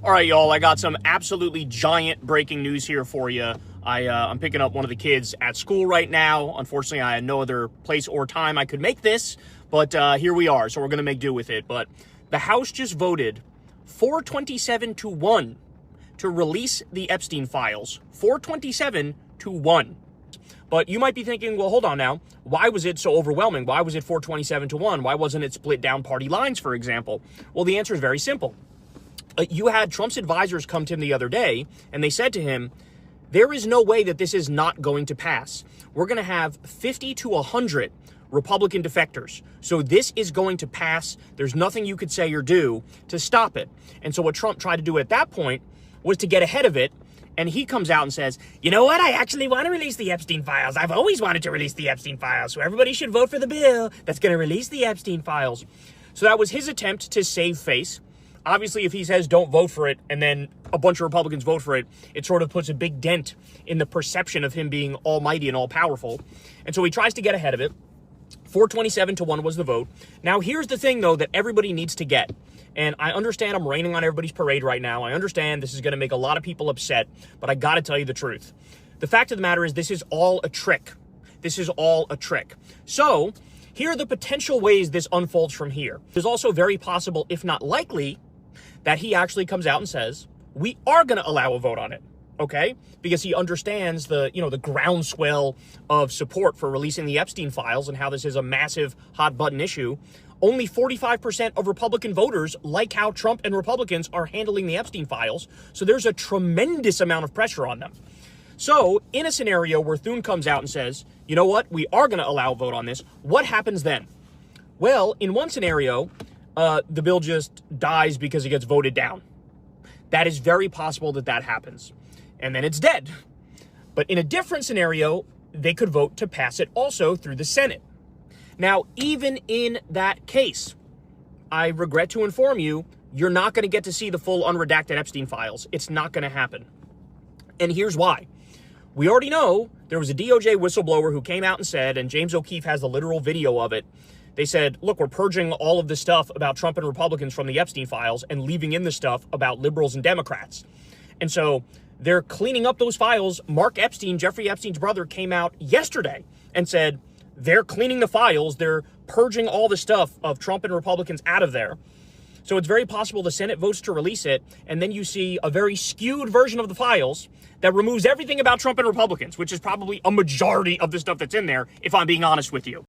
All right, y'all, I got some absolutely giant breaking news here for you. I'm picking up one of the kids at school right now. Unfortunately, I had no other place or time I could make this, but here we are, so we're going to make do with it. But the House just voted 427-1 to release the Epstein files. 427-1. But you might be thinking, well, hold on now. Why was it so overwhelming? Why was it 427-1? Why wasn't it split down party lines, for example? Well, the answer is very simple. You had Trump's advisors come to him the other day, and they said to him, there is no way that this is not going to pass. We're going to have 50 to 100 Republican defectors. So this is going to pass. There's nothing you could say or do to stop it. And so what Trump tried to do at that point was to get ahead of it. And he comes out and says, you know what? I actually want to release the Epstein files. I've always wanted to release the Epstein files. So everybody should vote for the bill that's going to release the Epstein files. So that was his attempt to save face. Obviously, if he says don't vote for it and then a bunch of Republicans vote for it, it sort of puts a big dent in the perception of him being almighty and all-powerful. And so he tries to get ahead of it. 427-1 was the vote. Now, here's the thing, though, that everybody needs to get. And I understand I'm raining on everybody's parade right now. I understand this is going to make a lot of people upset, but I got to tell you the truth. The fact of the matter is this is all a trick. This is all a trick. So here are the potential ways this unfolds from here. There's also very possible, if not likely, that he actually comes out and says, we are going to allow a vote on it, okay? Because he understands the groundswell of support for releasing the Epstein files and how this is a massive hot button issue. Only 45% of Republican voters like how Trump and Republicans are handling the Epstein files. So there's a tremendous amount of pressure on them. So in a scenario where Thune comes out and says, you know what, we are going to allow a vote on this, what happens then? Well, in one scenario, the bill just dies because it gets voted down. That is very possible that that happens. And then it's dead. But in a different scenario, they could vote to pass it also through the Senate. Now, even in that case, I regret to inform you, you're not going to get to see the full unredacted Epstein files. It's not going to happen. And here's why. We already know there was a DOJ whistleblower who came out and said, and James O'Keefe has the literal video of it, they said, look, we're purging all of the stuff about Trump and Republicans from the Epstein files and leaving in the stuff about liberals and Democrats. And so they're cleaning up those files. Mark Epstein, Jeffrey Epstein's brother, came out yesterday and said they're cleaning the files. They're purging all the stuff of Trump and Republicans out of there. So it's very possible the Senate votes to release it, and then you see a very skewed version of the files that removes everything about Trump and Republicans, which is probably a majority of the stuff that's in there, if I'm being honest with you.